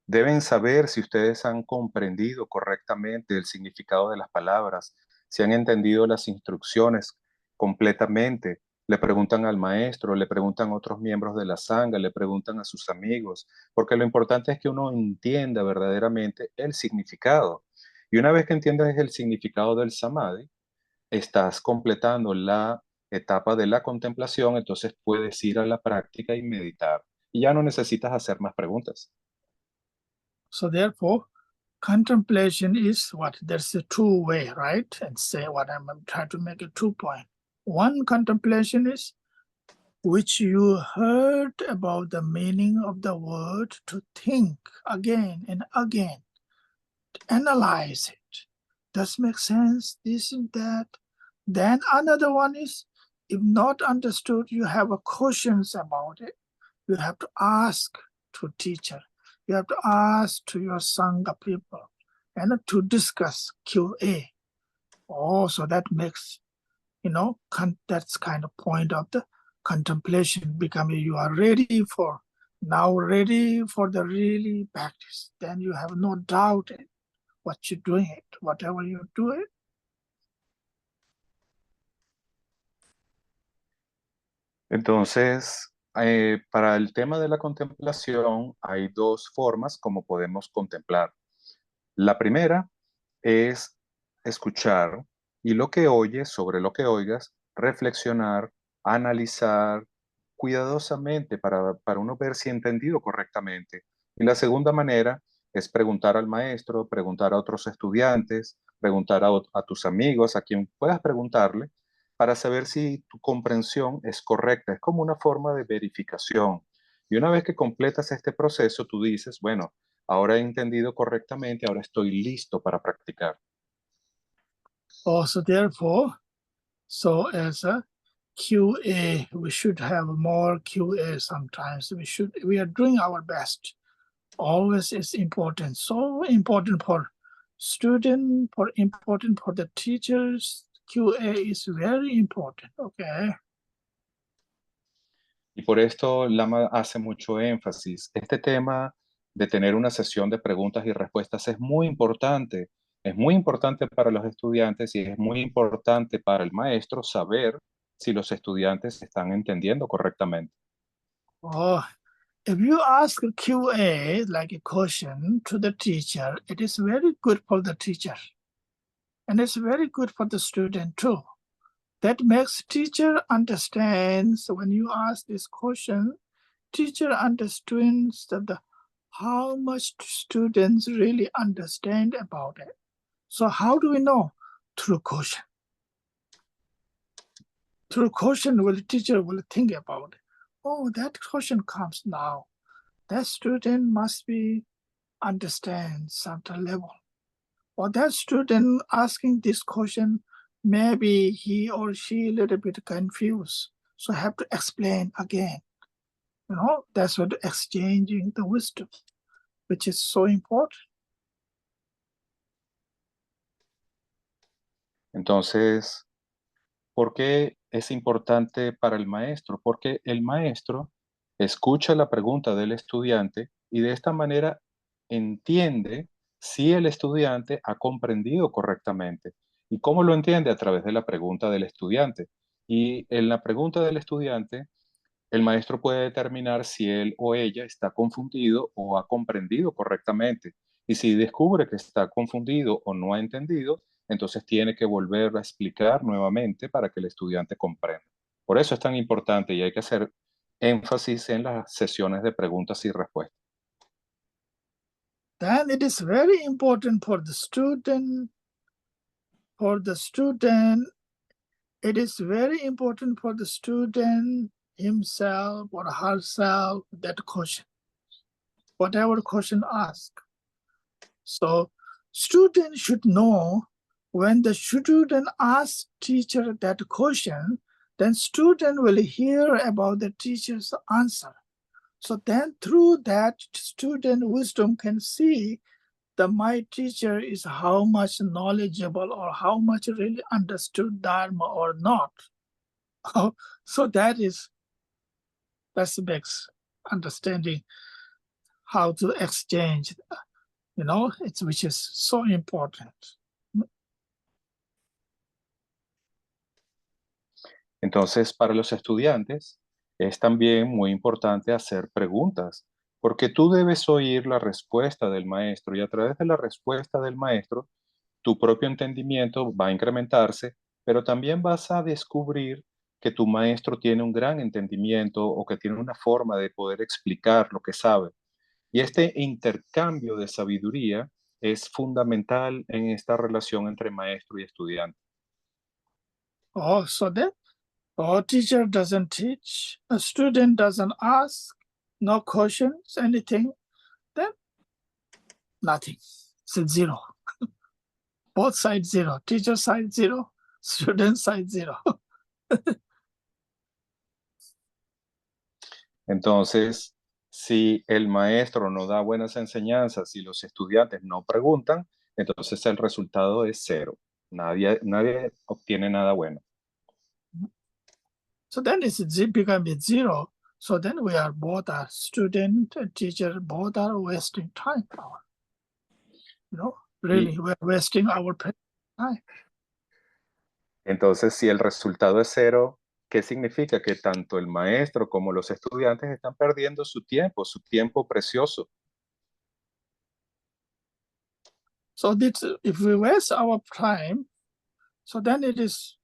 Deben saber si ustedes han comprendido correctamente el significado de las palabras, si han entendido las instrucciones completamente. Le preguntan al maestro, le preguntan a otros miembros de la sangha, le preguntan a sus amigos, porque lo importante es que uno entienda verdaderamente el significado. Y una vez que entiendas el significado del samadhi, estás completando la etapa de la contemplación, entonces puedes ir a la práctica y meditar. Y ya no necesitas hacer más preguntas. So therefore, contemplation is what? There's a two-way, right? And say what I'm trying to make a 2 point. One contemplation is which you heard about the meaning of the word to think again and again, to analyze it. Does make sense? This and that. Then another one is, if not understood, you have a questions about it. You have to ask to teacher. You have to ask to your Sangha people and to discuss QA. Oh, so that makes, that's kind of point of the contemplation becoming you are ready for the really practice. Then you have no doubt in what you're doing it, whatever you do it. Entonces, para el tema de la contemplación hay dos formas como podemos contemplar. La primera es escuchar y lo que oyes sobre lo que oigas, reflexionar, analizar cuidadosamente para uno ver si ha entendido correctamente. Y la segunda manera es preguntar al maestro, preguntar a otros estudiantes, preguntar a tus amigos, a quien puedas preguntarle, para saber si tu comprensión es correcta. Es como una forma de verificación. Y una vez que completas este proceso, tú dices, bueno, ahora he entendido correctamente, ahora estoy listo para practicar. Also, therefore, so as a QA, we should have more QA sometimes. We are doing our best. Always is important. So important for student, important for the teachers. QA is very important. Okay. Y por esto Lama hace mucho énfasis. Este tema de tener una sesión de preguntas y respuestas es muy importante. Es muy importante para los estudiantes y es muy importante para el maestro saber si los estudiantes están entendiendo correctamente. Oh, if you ask QA like a question to the teacher, it is very good for the teacher. And it's very good for the student too. That makes teacher understands when you ask this question, teacher understands how much students really understand about it. So how do we know? Through question. Through question, will teacher will think about it. Oh, that question comes now. That student must be understand certain level. Or that student asking this question, maybe he or she a little bit confused. So have to explain again. That's what exchanging the wisdom, which is so important. Entonces, ¿por qué es importante para el maestro? Porque el maestro escucha la pregunta del estudiante y de esta manera entiende si el estudiante ha comprendido correctamente. ¿Y cómo lo entiende? A través de la pregunta del estudiante. Y en la pregunta del estudiante, el maestro puede determinar si él o ella está confundido o ha comprendido correctamente. Y si descubre que está confundido o no ha entendido, entonces tiene que volver a explicar nuevamente para que el estudiante comprenda. Por eso es tan importante y hay que hacer énfasis en las sesiones de preguntas y respuestas. Then it is very important for the student. It is very important for the student himself or herself that question, whatever question asked. So student should know when the student asks teacher that question, then student will hear about the teacher's answer. So then through that student wisdom can see that my teacher is how much knowledgeable or how much really understood Dharma or not. So that's makes understanding how to exchange, which is so important. Entonces, para los estudiantes es también muy importante hacer preguntas, porque tú debes oír la respuesta del maestro y a través de la respuesta del maestro, tu propio entendimiento va a incrementarse, pero también vas a descubrir que tu maestro tiene un gran entendimiento o que tiene una forma de poder explicar lo que sabe. Y este intercambio de sabiduría es fundamental en esta relación entre maestro y estudiante. Oh, so that teacher doesn't teach, a student doesn't ask, no questions, anything, then nothing. So zero. Both sides zero. Teacher side zero, student side zero. Entonces, si el maestro no da buenas enseñanzas y los estudiantes no preguntan, entonces el resultado es cero. Nadie obtiene nada bueno. So then it's becoming zero. So then we are both a student and teacher, both are wasting time. Really, Y we're wasting our time. entonces, si el resultado es cero, ¿qué significa? Que tanto el maestro como los estudiantes están perdiendo su tiempo precioso. So this, if we waste our time, so then it is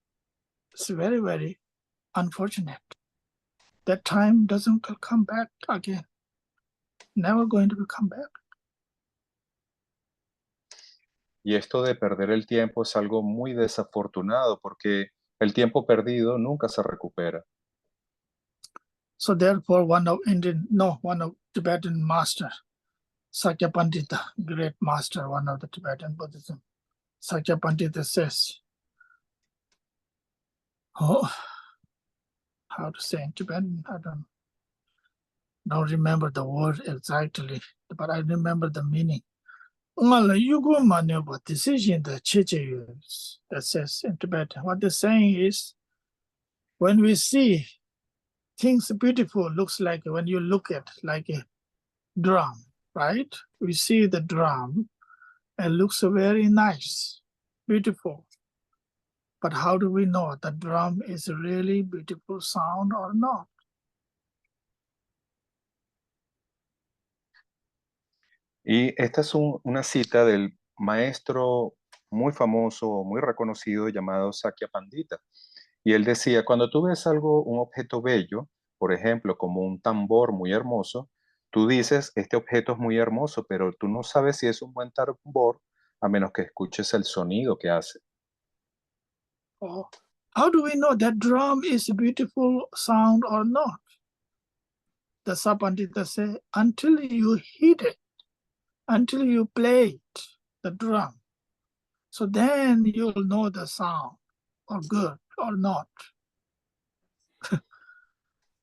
It's very, very unfortunate. That time doesn't come back again. Never going to come back. Y esto de perder el tiempo es algo muy desafortunado porque el tiempo perdido nunca se recupera. So therefore, one of Tibetan master, Sakya Pandita, great master, one of the Tibetan Buddhism, Sakya Pandita says, oh, how to say in Tibetan, I don't remember the word exactly, but I remember the meaning. Decision that says in Tibetan. What they're saying is, when we see things beautiful, looks like when you look at like a drum, right? We see the drum and looks very nice, beautiful. But how do we know the drum is a really beautiful sound or not? Y esta es una cita del maestro muy famoso, muy reconocido llamado Sakya Pandita. Y él decía, cuando tú ves algo, un objeto bello, por ejemplo, como un tambor muy hermoso, tú dices, este objeto es muy hermoso, pero tú no sabes si es un buen tambor a menos que escuches el sonido que hace. Oh, how do we know that drum is a beautiful sound or not? The Sapandita say, until you hit it, until you play it, the drum. So then you'll know the sound, or good or not.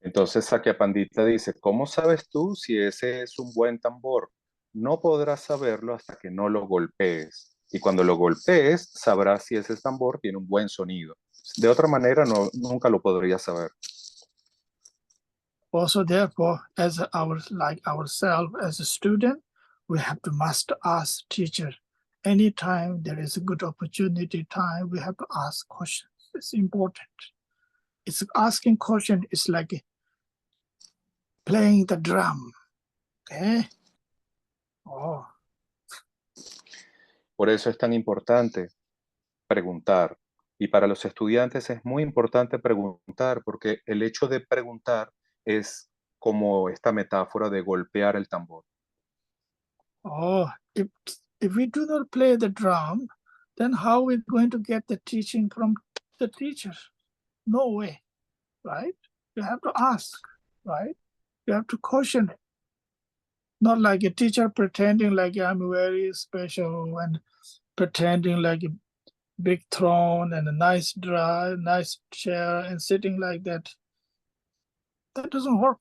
Entonces Sakya Pandita dice, ¿cómo sabes tú si ese es un buen tambor? No podrás saberlo hasta que no lo golpees. Y cuando lo golpees, sabrás si ese tambor tiene un buen sonido. De otra manera, nunca lo podrías saber. Also, therefore, like ourselves as a student, we have to must ask teacher. Anytime there is a good opportunity time, we have to ask questions. It's important. It's asking question is like playing the drum. Okay. Oh. Por eso es tan importante preguntar. Y para los estudiantes es muy importante preguntar, porque el hecho de preguntar es como esta metáfora de golpear el tambor. Oh, if we do not play the drum, then how are we going to get the teaching from the teacher? No way, right? You have to ask, right? You have to question it. Not like a teacher pretending like I'm very special and pretending like a big throne and a nice chair and sitting like that. That doesn't work.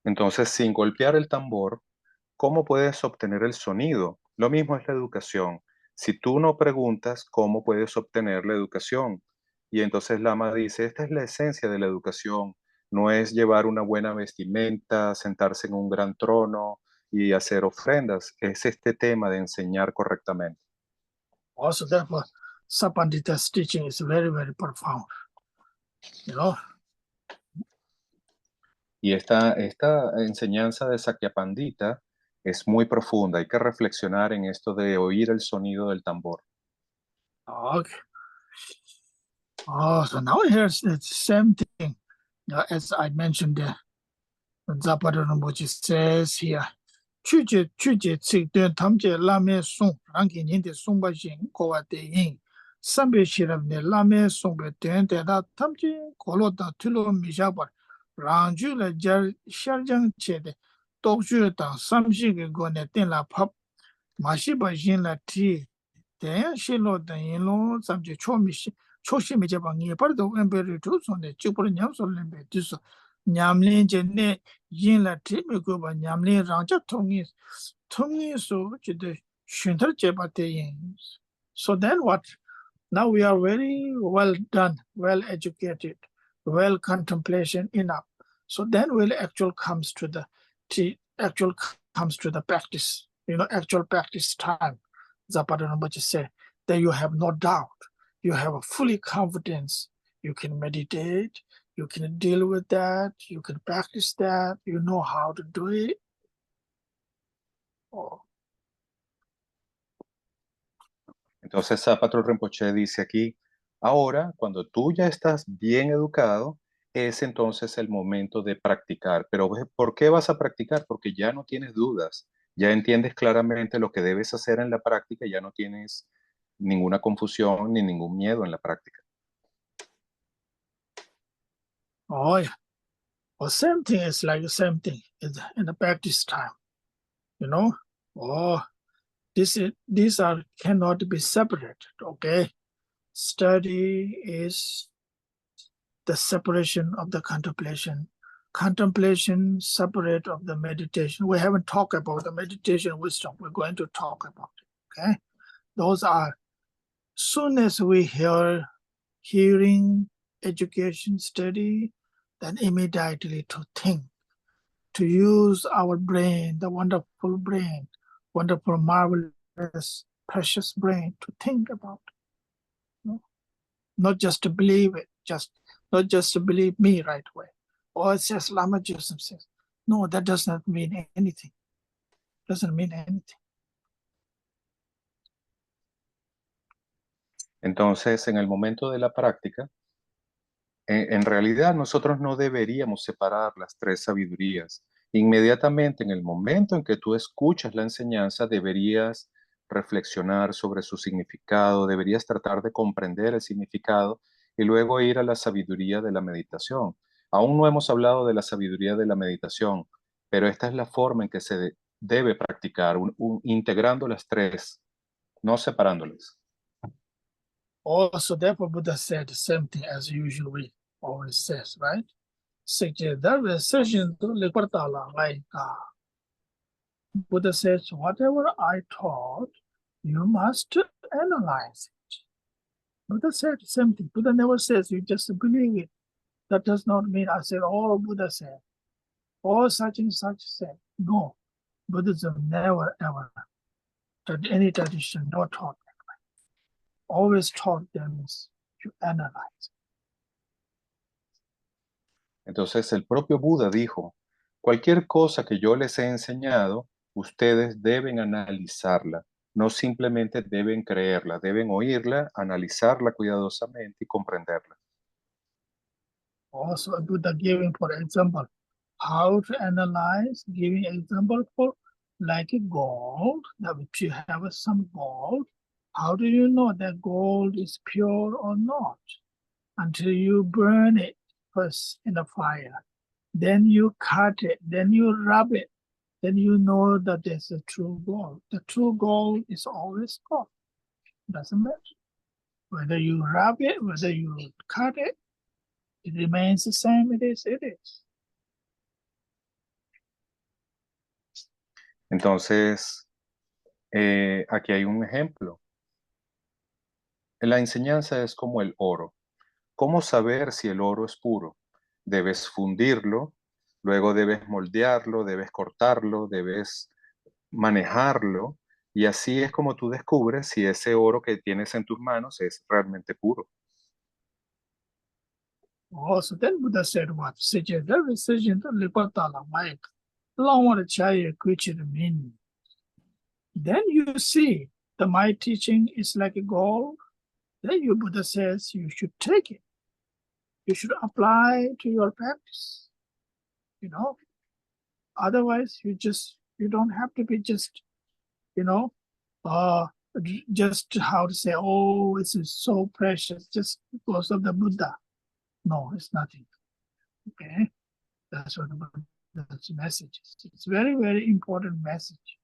Entonces, sin golpear el tambor, ¿cómo puedes obtener el sonido? Lo mismo es la educación. Si tú no preguntas, ¿cómo puedes obtener la educación? Y entonces Lama dice, esta es la esencia de la educación. No es llevar una buena vestimenta, sentarse en un gran trono y hacer ofrendas. Es este tema de enseñar correctamente. Also, therefore, Sapandita's teaching is very, very profound. You know? Y esta enseñanza de Sakyapandita es muy profunda. Hay que reflexionar en esto de oír el sonido del tambor. Okay. Oh, so now here's the same thing. As I mentioned, Zapata Rinpoche says here, Chuje Tsik Den Tamje Lame Song, Rangi Ninde Songba Jing, Kowa De Yin, Sambe Shirab Ne Lame Songbe Den De Da Tamje, Kolo Da Tulo Mijabar, Ranju La Jar Sharjang Che De, Tokju Da Samshi Ge Go Ne Den La Pap, Mashiba Jin La Ti, Den Shilo Den Yin Lo, Samje Cho Mishi, Cho Shi Mijaba Nye Pardo Emberi Tu Son De Chupur Nyam So Lembe Tiso, Nyamlin Je Ne yin la trimi guba nyamlin rangcha tongi so jide shuntar jeba te yin. So then what? Now we are very well done, well educated, well contemplation enough. So then will actual comes to the practice, actual practice time. Zapata Rinpoche said that you have no doubt, you have a fully confidence, you can meditate, you can deal with that, you can practice that, you know how to do it. Oh. Entonces, Zapato Rinpoche dice aquí, ahora, cuando tú ya estás bien educado, es entonces el momento de practicar. Pero ¿por qué vas a practicar? Porque ya no tienes dudas, ya entiendes claramente lo que debes hacer en la práctica, ya no tienes ninguna confusión ni ningún miedo en la práctica. Oh, yeah. Well, same thing is like the same thing in the practice time. You know, oh, these are cannot be separated. Okay, study is the separation of the contemplation. Contemplation separate of the meditation. We haven't talked about the meditation wisdom. We're going to talk about it. Okay, those are soon as we hear hearing, education, study, then immediately to think, to use our brain, the wonderful brain, wonderful, marvelous, precious brain to think about. You know? Not just to believe it, not just to believe me right away. Or it's just Lama Joseph says. No, that does not mean anything. Doesn't mean anything. Entonces, en el momento de la práctica, en realidad nosotros no deberíamos separar las tres sabidurías. Inmediatamente en el momento en que tú escuchas la enseñanza, deberías reflexionar sobre su significado, deberías tratar de comprender el significado y luego ir a la sabiduría de la meditación. Aún no hemos hablado de la sabiduría de la meditación, pero esta es la forma en que se debe practicar, integrando las tres, no separándolas. Also, therefore, Buddha said the same thing as usually always says, right? Buddha says, whatever I taught, you must analyze it. Buddha said the same thing. Buddha never says you just believe it. That does not mean I said, oh, Buddha said, or such and such said. No, Buddhism never ever, any tradition, never taught that way. Always taught them is to analyze. Entonces el propio Buda dijo, cualquier cosa que yo les he enseñado, ustedes deben analizarla, no simplemente deben creerla, deben oírla, analizarla cuidadosamente y comprenderla. Also, Buddha giving, for example, how to analyze, giving example for like a gold, that if you have some gold, how do you know that gold is pure or not? Until you burn it first in the fire. Then you cut it, then you rub it, then you know that there's a true gold. The true gold is always gold. Doesn't matter. Whether you rub it, whether you cut it, it remains the same, it is. Entonces, aquí hay un ejemplo. La enseñanza es como el oro. ¿Cómo saber si el oro es puro? Debes fundirlo, luego debes moldearlo, debes cortarlo, debes manejarlo, y así es como tú descubres si ese oro que tienes en tus manos es realmente puro. Also, then Buddha said what? Then you see that my teaching is like a gold. Then you, Buddha says, you should take it. You should apply to your practice. You know, otherwise you don't have to be just, just how to say, oh, this is so precious just because of the Buddha. No, it's nothing. Okay, that's what the message is. It's very, very important message.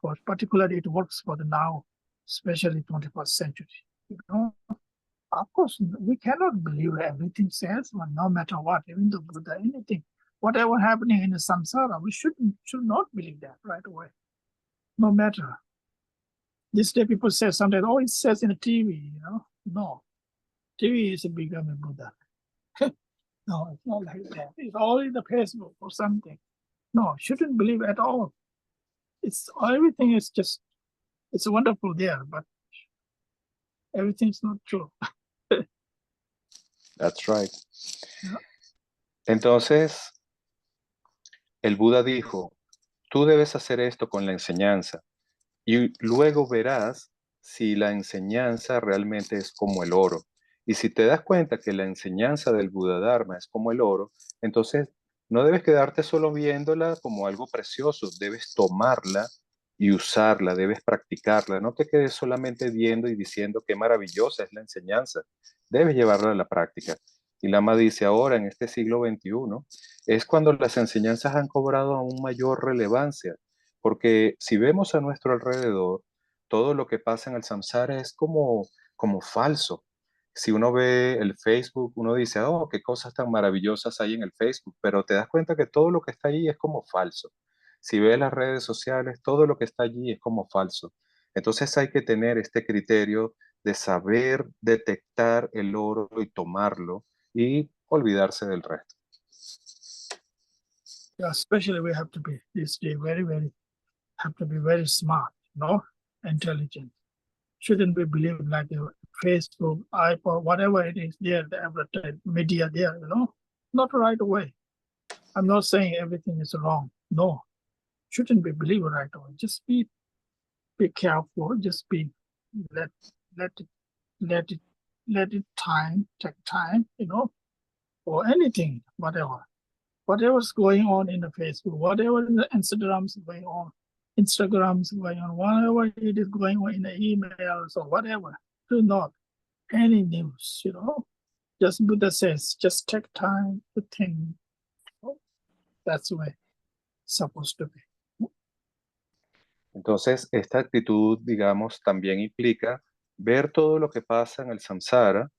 For particularly, it works for the now, especially 21st century. Of course, we cannot believe everything says, but no matter what, even the Buddha, anything, whatever happening in the samsara, we should not believe that right away. No matter. This day people say sometimes, oh, it says in the TV, No, TV is becoming Buddha. No, it's not like that. It's all in the Facebook or something. No, shouldn't believe at all. It's everything is just, it's wonderful there, but everything's not true. That's right. Yeah. Entonces, el Buda dijo, tú debes hacer esto con la enseñanza y luego verás si la enseñanza realmente es como el oro. Y si te das cuenta que la enseñanza del Buda Dharma es como el oro, entonces no debes quedarte solo viéndola como algo precioso, debes tomarla y usarla, debes practicarla. No te quedes solamente viendo y diciendo qué maravillosa es la enseñanza, debes llevarla a la práctica. Y Lama dice ahora, en este siglo XXI, es cuando las enseñanzas han cobrado aún mayor relevancia, porque si vemos a nuestro alrededor, todo lo que pasa en el samsara es como falso. Si uno ve el Facebook, uno dice, oh, qué cosas tan maravillosas hay en el Facebook, pero te das cuenta que todo lo que está allí es como falso. Si ves las redes sociales, todo lo que está allí es como falso. Entonces hay que tener este criterio de saber detectar el oro y tomarlo y olvidarse del resto. Yeah, especially we have to be this day have to be very smart, no, intelligent. Shouldn't be believed like Facebook, iPod, whatever it is there, the advertised media there, not right away. I'm not saying everything is wrong. No, shouldn't be believed right away. Just be careful. Just be let let it let it let it take time, or anything, whatever's going on in the Facebook, whatever the Instagram's going on, whatever it is going on in the emails or whatever. Do not any news, Just Buddha says, just take time to think. That's the way it's supposed to be. Entonces, esta actitud, digamos, también implica ver todo lo que pasa en el samsara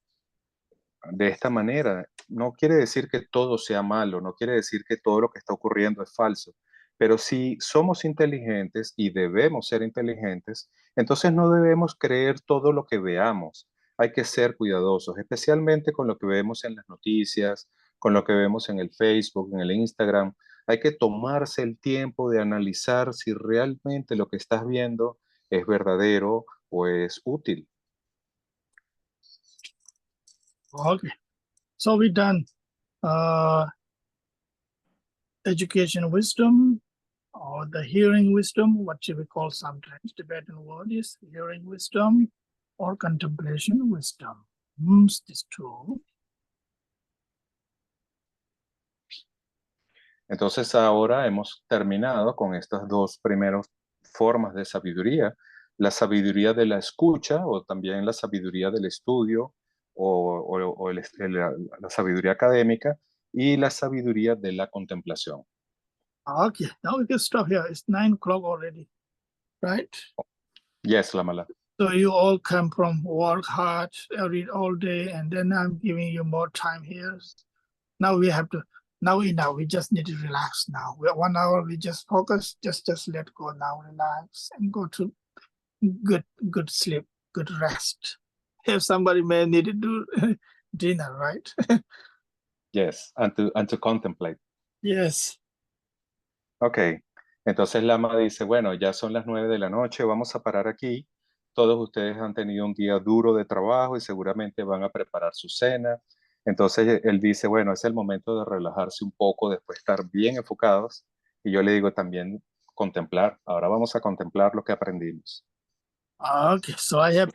de esta manera. No quiere decir que todo sea malo, no quiere decir que todo lo que está ocurriendo es falso, pero si somos inteligentes y debemos ser inteligentes, entonces no debemos creer todo lo que veamos. Hay que ser cuidadosos, especialmente con lo que vemos en las noticias, con lo que vemos en el Facebook, en el Instagram. Hay que tomarse el tiempo de analizar si realmente lo que estás viendo es verdadero o es útil. Okay. So we done education wisdom, or the hearing wisdom, what we call sometimes Tibetan word is hearing wisdom or contemplation wisdom. These two. Entonces ahora hemos terminado con estas dos primeras formas de sabiduría, la sabiduría de la escucha o también la sabiduría del estudio o la sabiduría académica y la sabiduría de la contemplación. Okay, now we can stop here. It's 9 o'clock already, right? Yes, Lamala. So you all come from work hard, read all day, and then I'm giving you more time here. Now we have to. Now we just need to relax. Now 1 hour. We just focus. Just let go now. Relax and go to good sleep, good rest. If somebody may need to do dinner, right? Yes, and to contemplate. Yes. Ok, entonces Lama dice, bueno, ya son las 9 de la noche, vamos a parar aquí. Todos ustedes han tenido un día duro de trabajo y seguramente van a preparar su cena. Entonces él dice, bueno, es el momento de relajarse un poco después de estar bien enfocados. Y yo le digo también contemplar. Ahora vamos a contemplar lo que aprendimos. Okay. So I have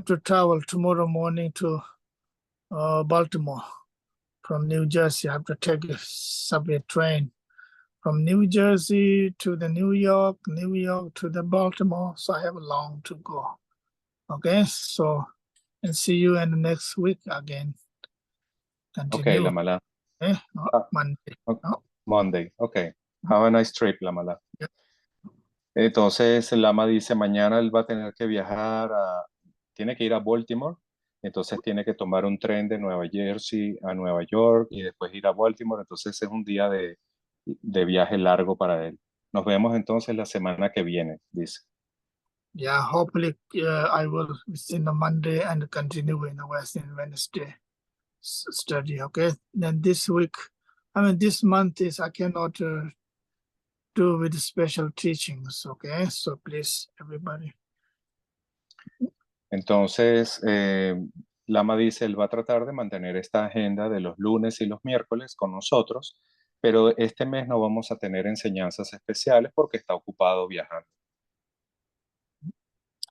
to travel tomorrow morning to Baltimore from New Jersey. I have to take a subway train from New Jersey to the New York to the Baltimore. So I have a long to go. Okay. So and see you in the next week again. Ok, Continue. Lamala. Okay. Ah, Monday. ok, No? Monday, ok. Have a nice trip, Lamala. Yeah. Entonces Lama dice, mañana él va a tener que tiene que ir a Baltimore, entonces tiene que tomar un tren de Nueva Jersey a Nueva York y después ir a Baltimore, entonces es un día de viaje largo para él. Nos vemos entonces la semana que viene, dice. Yeah, hopefully I will in the Monday and continue in the Wednesday study. Okay. Then this week, this month is I cannot do with special teachings. Okay. So please, everybody. Entonces, Lama dice, él va a tratar de mantener esta agenda de los lunes y los miércoles con nosotros, pero este mes no vamos a tener enseñanzas especiales porque está ocupado viajando.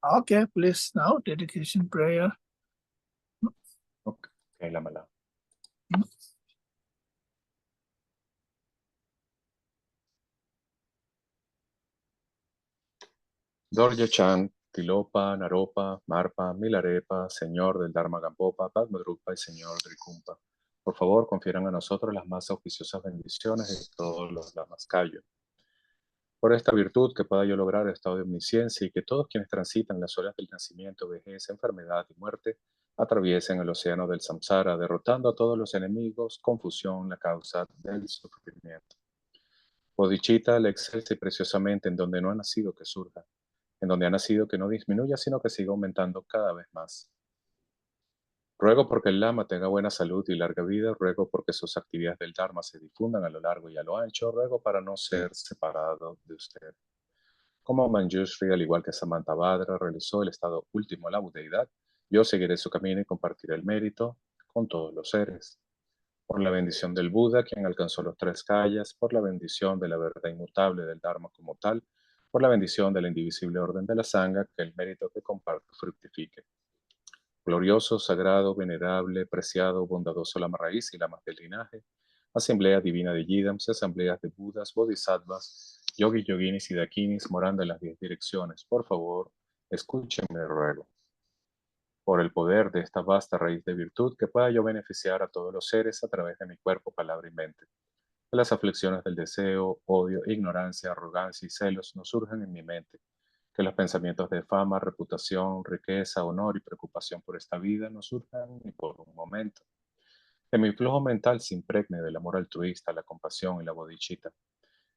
Okay, please now dedication prayer. Ok, Lamala. Dorje Chan, Tilopa, Naropa, Marpa, Milarepa, Señor del Dharma Gampopa, Padmadrupa y Señor del Kumpa. Por favor, confieran a nosotros las más auspiciosas bendiciones de todos los Dhammaskayos. Por esta virtud que pueda yo lograr el estado de omnisciencia y que todos quienes transitan las horas del nacimiento, vejez, enfermedad y muerte atraviesen el océano del samsara, derrotando a todos los enemigos, confusión, la causa del sufrimiento. Bodhicitta le excelsa y preciosamente en donde no ha nacido que surja, en donde ha nacido que no disminuya, sino que siga aumentando cada vez más. Ruego porque el Lama tenga buena salud y larga vida, ruego porque sus actividades del Dharma se difundan a lo largo y a lo ancho, ruego para no ser separado de usted. Como Manjushri, al igual que Samantabhadra, realizó el estado último de la budeidad, yo seguiré su camino y compartiré el mérito con todos los seres. Por la bendición del Buda, quien alcanzó los 3 kayas, por la bendición de la verdad inmutable del Dharma como tal, por la bendición de la indivisible orden de la Sangha, que el mérito que comparto fructifique. Glorioso, sagrado, venerable, preciado, bondadoso Lama Raíz y Lamas del linaje, Asamblea Divina de Yidams y asambleas de Budas, Bodhisattvas, Yogis, Yoginis y Dakinis morando en las 10 direcciones. Por favor, escúchenme, ruego. Por el poder de esta vasta raíz de virtud, que pueda yo beneficiar a todos los seres a través de mi cuerpo, palabra y mente. Que las aflicciones del deseo, odio, ignorancia, arrogancia y celos no surjan en mi mente. Que los pensamientos de fama, reputación, riqueza, honor y preocupación por esta vida no surjan ni por un momento. Que mi flujo mental se impregne del amor altruista, la compasión y la bodhicitta.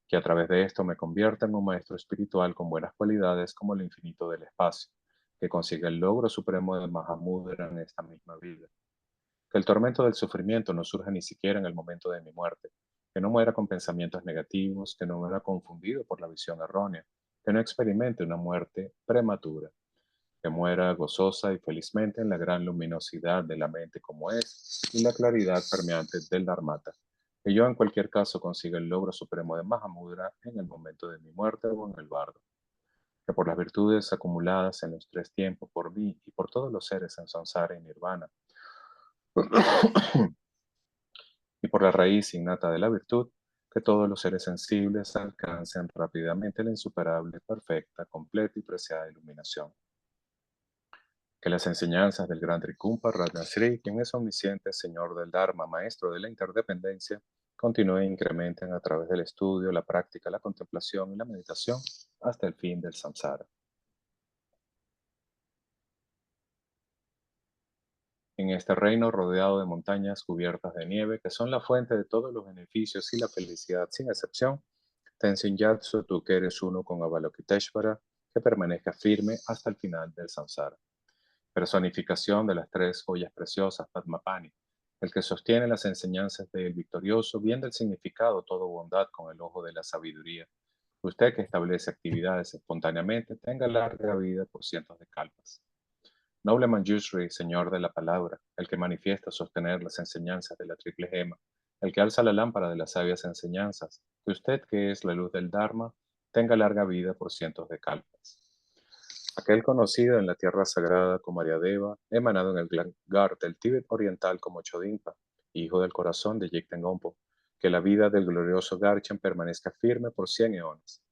Que a través de esto me convierta en un maestro espiritual con buenas cualidades como el infinito del espacio. Que consiga el logro supremo de Mahamudra en esta misma vida. Que el tormento del sufrimiento no surja ni siquiera en el momento de mi muerte. Que no muera con pensamientos negativos, que no muera confundido por la visión errónea, que no experimente una muerte prematura, que muera gozosa y felizmente en la gran luminosidad de la mente como es y la claridad permeante del Dharmata. Que yo en cualquier caso consiga el logro supremo de Mahamudra en el momento de mi muerte o en el bardo. Que por las virtudes acumuladas en los 3 tiempos por mí y por todos los seres en samsara y nirvana, y por la raíz innata de la virtud, que todos los seres sensibles alcancen rápidamente la insuperable, perfecta, completa y preciada iluminación. Que las enseñanzas del gran Trikumpa Ratnasri, quien es omnisciente, Señor del Dharma, Maestro de la interdependencia, continúen e incrementen a través del estudio, la práctica, la contemplación y la meditación hasta el fin del samsara. En este reino rodeado de montañas cubiertas de nieve, que son la fuente de todos los beneficios y la felicidad sin excepción, Tenzin Gyatso, tú que eres uno con Avalokiteshvara, que permanezca firme hasta el final del samsara. Personificación de las 3 joyas preciosas, Padmapani, el que sostiene las enseñanzas del victorioso, viendo el significado todo bondad con el ojo de la sabiduría. Usted que establece actividades espontáneamente, tenga larga vida por cientos de kalpas. Noble Manjushri, Señor de la Palabra, el que manifiesta sostener las enseñanzas de la triple gema, el que alza la lámpara de las sabias enseñanzas, que usted que es la luz del Dharma, tenga larga vida por cientos de kalpas. Aquel conocido en la tierra sagrada como Ariadeva, emanado en el Gangar del Tíbet oriental como Chodimpa, hijo del corazón de Yigten-Gompo, que la vida del glorioso Garchen permanezca firme por 100 eones.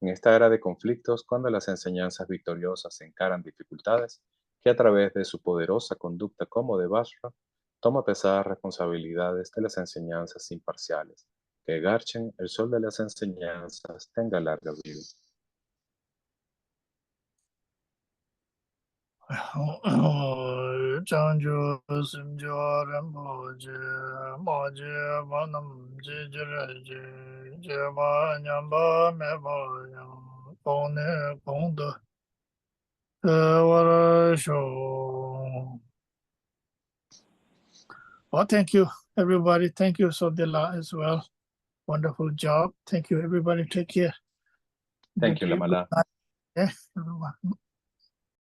En esta era de conflictos, cuando las enseñanzas victoriosas encaran dificultades, que a través de su poderosa conducta como de Vajra, toma pesadas responsabilidades de las enseñanzas imparciales. Que Garchen, el sol de las enseñanzas, tenga larga vida. Chanjo Simjo Ramboje Moje Vanam Jijireji Jeba Nyamba Meba Yang Kone Kongda Warasho. Well, thank you, everybody. Thank you, Sodila, as well. Wonderful job. Thank you, everybody. Take care. Thank you, Good Lamala. night. Yeah, everyone.